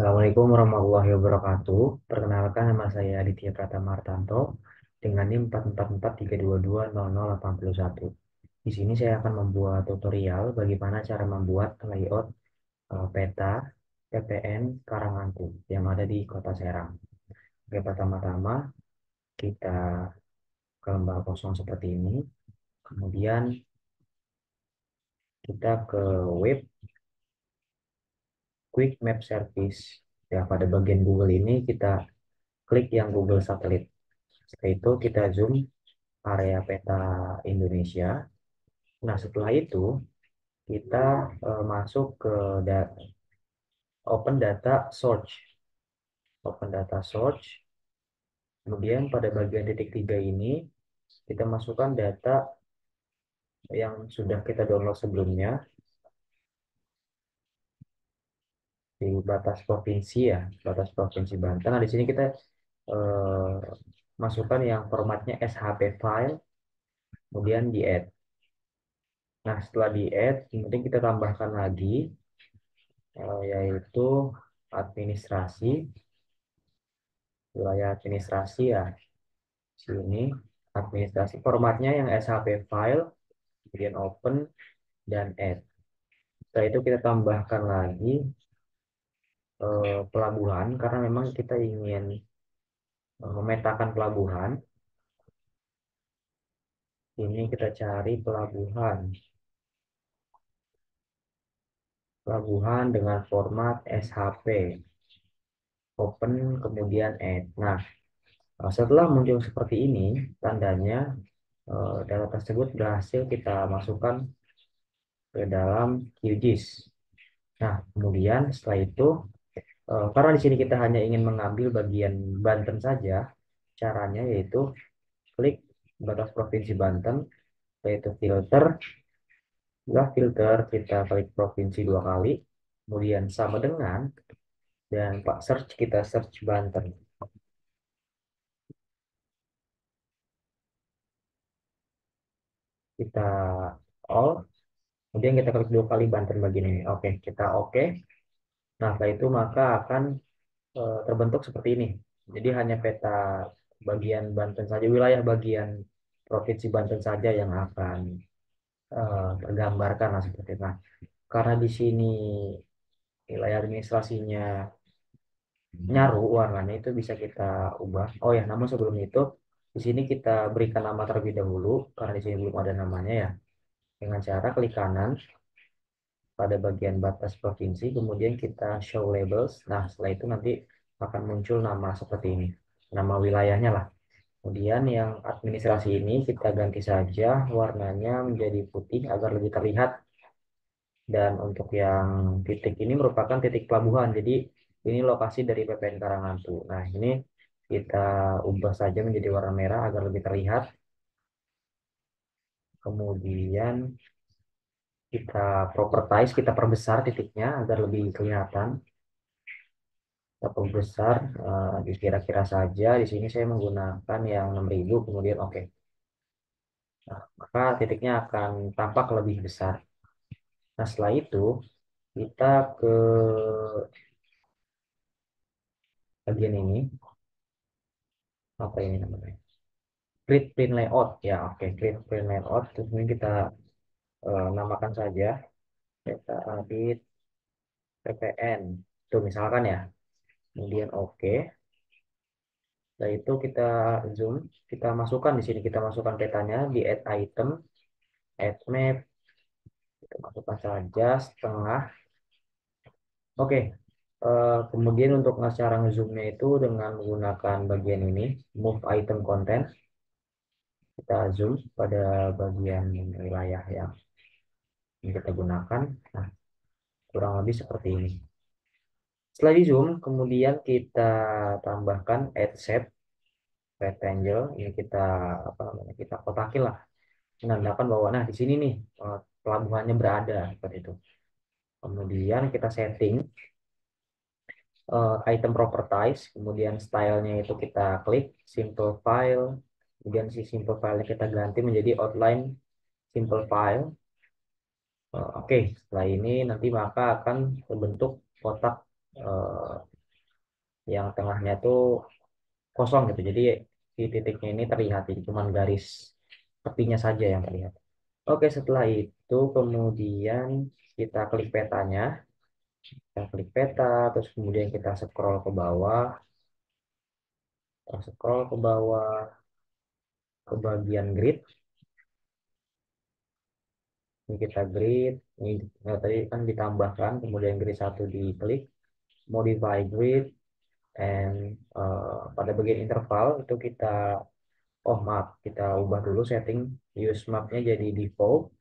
Assalamualaikum warahmatullahi wabarakatuh. Perkenalkan, nama saya Aditya Pratama Artanto dengan NIM 444322081. Di sini saya akan membuat tutorial bagaimana cara membuat layout peta PPN Karangangku yang ada di Kota Serang. Oke, pertama-tama kita ke lembar kosong seperti ini. Kemudian kita ke web Quick Map Service. Ya, pada bagian Google ini kita klik yang Google Satelit. Setelah itu kita zoom area peta Indonesia. Nah, setelah itu kita masuk ke Open Data Search. Open Data Search. Kemudian pada bagian titik 3 ini kita masukkan data yang sudah kita download sebelumnya di batas provinsi ya, batas provinsi Banten. Nah, di sini kita eh, masukkan yang formatnya SHP file, kemudian di add. Nah, setelah di add, kemudian kita tambahkan lagi yaitu administrasi, wilayah administrasi ya. Sini administrasi formatnya yang SHP file, kemudian open dan add. Setelah itu kita tambahkan lagi pelabuhan karena memang kita ingin memetakan pelabuhan. Ini kita cari pelabuhan. Pelabuhan dengan format SHP, open kemudian add. Nah, setelah muncul seperti ini, tandanya data tersebut berhasil kita masukkan ke dalam QGIS. Nah, kemudian setelah itu, karena di sini kita hanya ingin mengambil bagian Banten saja, caranya yaitu klik batas provinsi Banten, yaitu filter, setelah filter kita klik provinsi dua kali, kemudian sama dengan, dan Pak search kita search Banten. Kita all, kemudian kita klik dua kali Banten bagian ini. Oke, kita oke. Nah, setelah itu maka akan terbentuk seperti ini. Jadi hanya peta bagian Banten saja, wilayah bagian provinsi Banten saja yang akan tergambarkan lah seperti itu. Nah, karena di sini wilayah administrasinya nyaru warnanya itu bisa kita ubah. Oh ya, namun sebelum itu di sini kita berikan nama terlebih dahulu karena di sini belum ada namanya ya. Dengan cara klik kanan pada bagian batas provinsi, kemudian kita show labels. Nah, setelah itu nanti akan muncul nama seperti ini, nama wilayahnya lah. Kemudian yang administrasi ini kita ganti saja warnanya menjadi putih agar lebih terlihat. Dan untuk yang titik ini merupakan titik pelabuhan. Jadi ini lokasi dari PPN Karangantu. Nah, ini kita ubah saja menjadi warna merah agar lebih terlihat. Kemudian kita propertize, kita perbesar titiknya agar lebih kelihatan. Kita perbesar dikira-kira saja. Di sini saya menggunakan yang 6000, kemudian oke. Nah, maka titiknya akan tampak lebih besar. Nah, setelah itu kita ke bagian ini, apa ini namanya? Create print layout ya, oke. Create print layout. Terus ini kita namakan saja peta edit PPN. Itu misalkan ya. Kemudian oke. Setelah itu kita zoom, kita masukkan di sini, kita masukkan petanya di add item, add map, kita masukkan saja setengah. Oke. Kemudian untuk cara ngezoomnya itu dengan menggunakan bagian ini, move item content. Kita zoom pada bagian wilayah yang kita gunakan. Nah, kurang lebih seperti ini. Setelah di zoom, kemudian kita tambahkan add shape rectangle. Ini kita apa namanya? Kita kotakin lah, menandakan bahwa nah di sini nih pelabuhannya berada seperti itu. Kemudian kita setting item properties, kemudian stylenya itu kita klik simple file, kemudian si simple file kita ganti menjadi outline simple file. Oke, setelah ini nanti maka akan terbentuk kotak yang tengahnya tuh kosong gitu. Jadi di titiknya ini terlihat, jadi cuma garis tepinya saja yang terlihat. Oke, setelah itu kemudian kita klik petanya, kita klik peta, terus kemudian kita scroll ke bawah, kita scroll ke bawah ke bagian grid. Ini kita grid, ini tadi kan ditambahkan, kemudian grid satu diklik, modify grid, and pada bagian interval itu kita, oh maaf, kita ubah dulu setting use mapnya jadi default,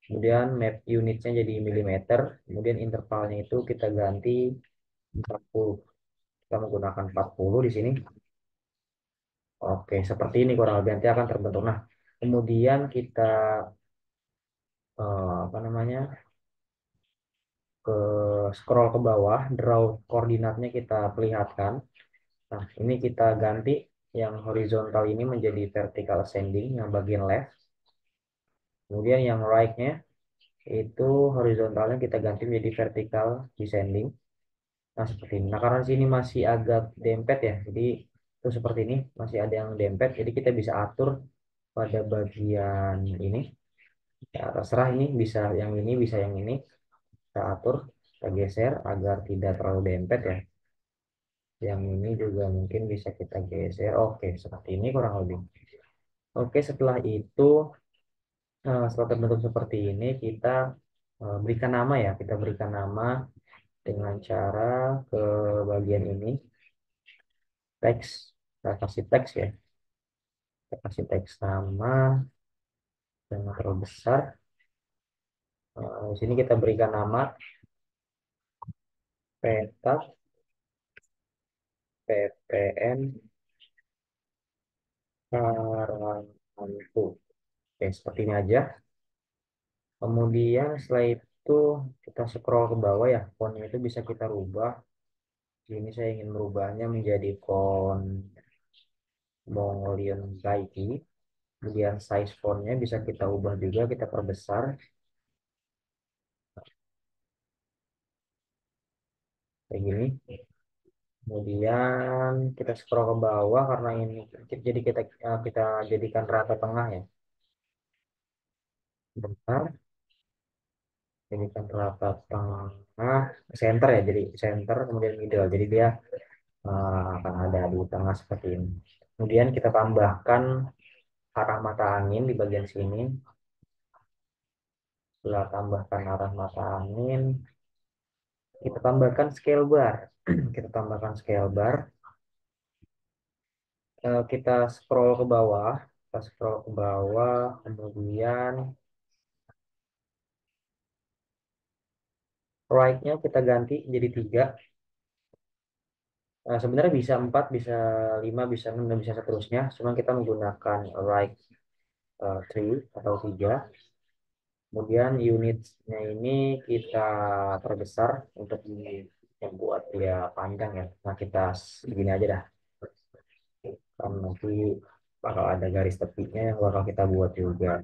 kemudian map unitnya jadi milimeter, kemudian intervalnya itu kita ganti 40. Kita menggunakan 40 di sini. Oke, seperti ini kurang lebih nanti akan terbentuk. Nah, kemudian kita apa namanya, ke scroll ke bawah, draw koordinatnya kita perlihatkan. Nah, ini kita ganti yang horizontal ini menjadi vertical ascending yang bagian left. Kemudian yang right-nya itu horizontalnya kita ganti menjadi vertical descending. Nah, seperti ini. Nah, karena sini masih agak dempet ya. Jadi itu seperti ini, masih ada yang dempet. Jadi kita bisa atur pada bagian ini. Ya, terserah ini bisa yang ini, bisa yang ini. Kita atur, kita geser agar tidak terlalu dempet ya. Yang ini juga mungkin bisa kita geser. Oke, seperti ini kurang lebih. Oke, setelah itu setelah terbentuk seperti ini kita berikan nama ya. Kita berikan nama dengan cara ke bagian ini teks. Kita kasih teks ya. Kita kasih teks nama yang terlalu besar. Di sini kita berikan nama peta PPN Karangantu. Oke, seperti ini aja. Kemudian setelah itu kita scroll ke bawah ya, fontnya itu bisa kita rubah. Ini saya ingin merubahnya menjadi font Mongolian Baiki. Kemudian size fontnya bisa kita ubah juga, kita perbesar kayak gini. Kemudian kita scroll ke bawah karena ini jadi kita jadikan rata tengah ya. Bentar, jadikan rata tengah, center ya, jadi center kemudian middle. Jadi dia akan ada di tengah seperti ini. Kemudian kita tambahkan arah mata angin di bagian sini. Setelah tambahkan arah mata angin, kita tambahkan scale bar. Kita tambahkan scale bar. Kita scroll ke bawah. Kita scroll ke bawah. Kemudian right-nya kita ganti jadi 3. Sebenarnya bisa 4, bisa 5, bisa 6, dan bisa seterusnya. Cuma kita menggunakan right 3 atau 3. Kemudian unitnya ini kita perbesar untuk membuat dia panjang ya. Nah, kita segini aja dah. Karena nanti bakal ada garis tepinya yang bakal kita buat juga.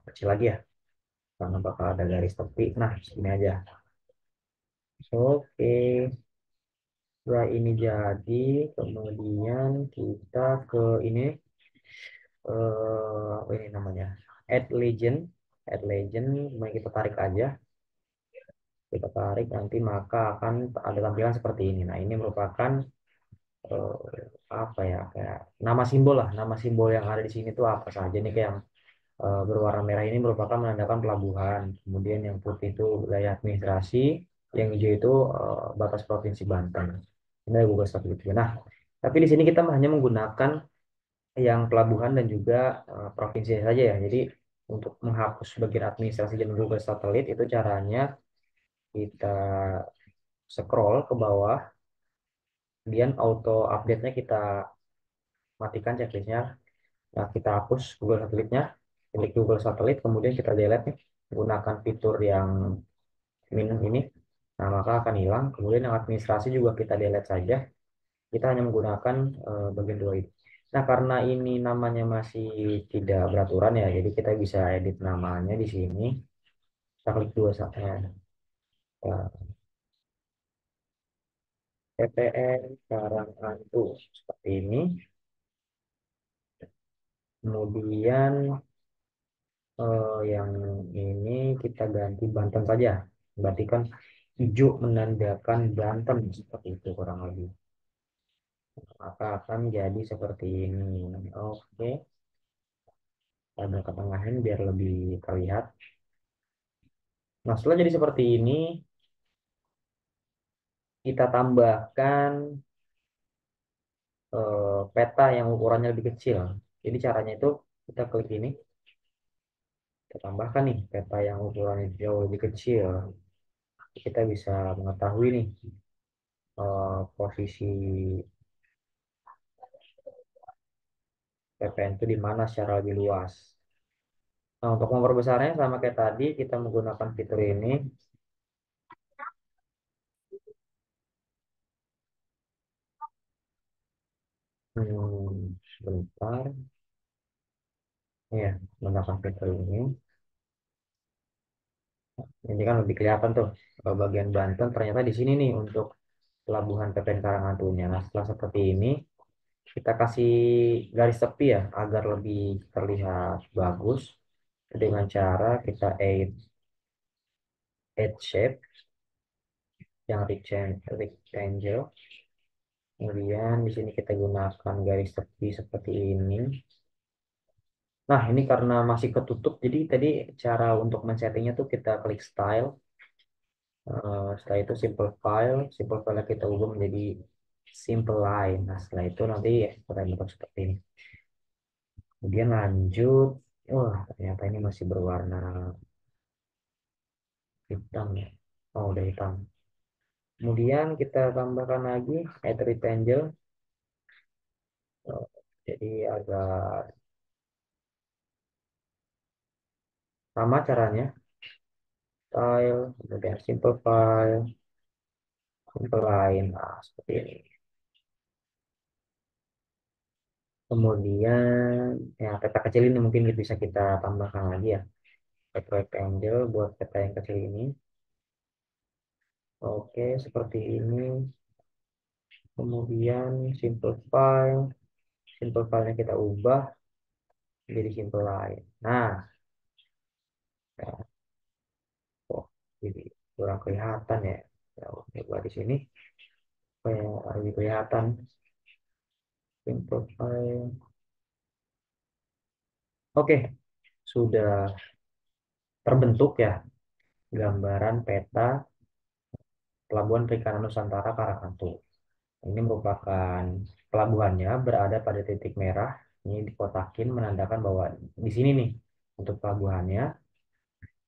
Kecil lagi ya. Karena bakal ada garis tepi. Nah, segini aja. Oke. Setelah ini jadi, kemudian kita ke ini, ini namanya add legend. Add legend, kemudian kita tarik aja. Kita tarik nanti maka akan ada tampilan seperti ini. Nah, ini merupakan apa ya, kayak nama simbol lah. Nama simbol yang ada di sini tuh apa saja nih, kayak yang berwarna merah ini merupakan menandakan pelabuhan. Kemudian yang putih itu wilayah administrasi, yang hijau itu batas provinsi Banten. Ini ada Google Statistik gitu. Nah, tapi di sini kita hanya menggunakan yang pelabuhan dan juga provinsi saja ya. Jadi untuk menghapus bagian administrasi dan Google Satelit itu caranya kita scroll ke bawah, kemudian auto update-nya kita matikan checklistnya. Nah, kita hapus Google Satelitnya, klik Google Satelit, kemudian kita delete nih, menggunakan fitur yang minus ini. Nah, maka akan hilang. Kemudian yang administrasi juga kita delete saja. Kita hanya menggunakan bagian dua ini. Nah, karena ini namanya masih tidak beraturan ya, jadi kita bisa edit namanya di sini. Kita klik dua saja. PPN Karanghantu seperti ini. Kemudian yang ini kita ganti Banten saja. Berarti kan hijau menandakan Banten seperti itu kurang lebih. Maka akan jadi seperti ini. Oke, ada ketengahan biar lebih terlihat. Nah, setelah jadi seperti ini, kita tambahkan peta yang ukurannya lebih kecil. Jadi caranya itu kita klik ini, kita tambahkan nih peta yang ukurannya jauh lebih kecil. Kita bisa mengetahui nih posisi PPN itu di mana secara lebih luas. Nah, untuk memperbesarnya sama kayak tadi, kita menggunakan fitur ini. Sebentar. Ya, menggunakan fitur ini. Ini kan lebih kelihatan tuh bagian Banten ternyata di sini nih untuk pelabuhan PPN Karanghantunya. Nah, setelah seperti ini, kita kasih garis tepi ya agar lebih terlihat bagus dengan cara kita add shape yang rectangle. Kemudian di sini kita gunakan garis tepi seperti ini. Nah, ini karena masih ketutup, jadi tadi cara untuk men-settingnya tuh kita klik style. Setelah itu simple file kita ubah menjadi simple line. Nah, setelah itu nanti kita bentuk seperti ini. Kemudian lanjut, wah ternyata ini masih berwarna hitam ya. Oh, udah hitam. Kemudian kita tambahkan lagi add rectangle. Oh, jadi agak sama caranya. Style, kemudian simple file, simple line. Nah, seperti ini. Kemudian ya peta kecil ini mungkin bisa kita tambahkan lagi ya. Add rectangle buat peta yang kecil ini. Oke, seperti ini. Kemudian simple file-nya kita ubah jadi simple line. Nah, ya, oh, jadi kurang kelihatan ya. Ya, coba di sini supaya lebih kelihatan simple file. Oke, sudah terbentuk ya gambaran peta Pelabuhan Perikanan Nusantara Karanghantu. Ini merupakan pelabuhannya berada pada titik merah. Ini dikotakin menandakan bahwa di sini nih untuk pelabuhannya.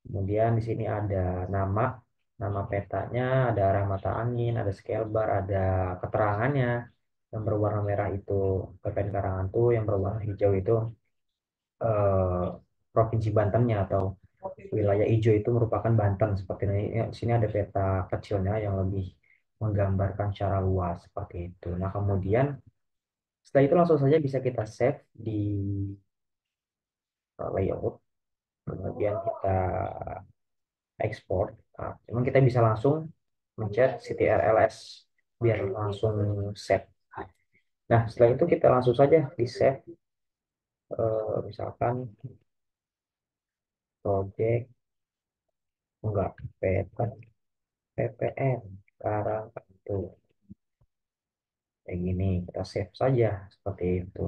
Kemudian di sini ada nama, nama petanya, ada arah mata angin, ada scale bar, ada keterangannya. Yang berwarna merah itu PPN Karanghantu, yang berwarna hijau itu eh, Provinsi Bantennya atau wilayah hijau itu merupakan Banten seperti ini. Di sini ada peta kecilnya yang lebih menggambarkan secara luas seperti itu. Nah, kemudian setelah itu langsung saja bisa kita save di layout. Kemudian kita ekspor. Nah, cuman kita bisa langsung mencet ctrls biar langsung save. Nah, setelah itu kita langsung saja di save. Misalkan project enggak peta ppn sekarang itu kayak gini kita save saja seperti itu.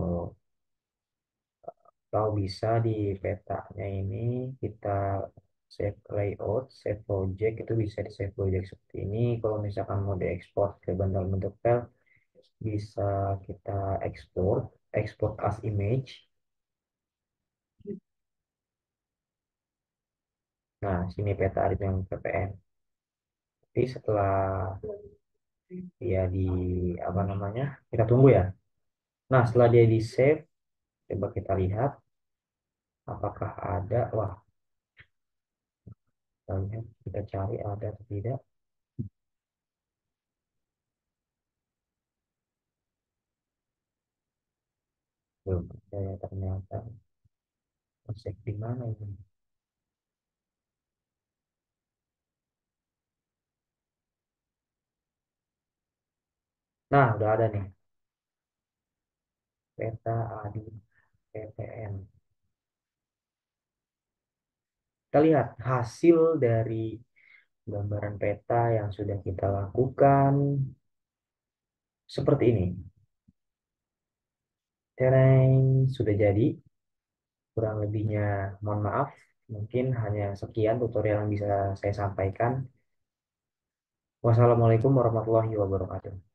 Kalau bisa di petanya ini kita save layout, save project itu bisa di save project seperti ini. Kalau misalkan mau diekspor ke dalam bentuk file, bisa kita export as image. Nah, sini peta yang ppn. Jadi setelah dia di apa namanya, kita tunggu ya. Nah, setelah dia di save, coba kita lihat apakah ada. Wah, kita lihat, kita cari ada atau tidak. Belum ada ya ternyata. Cek di mana ini? Nah, udah ada nih. Peta adi PPN. Kita lihat hasil dari gambaran peta yang sudah kita lakukan seperti ini. Tereng sudah jadi. Kurang lebihnya mohon maaf. Mungkin hanya sekian tutorial yang bisa saya sampaikan. Wassalamualaikum warahmatullahi wabarakatuh.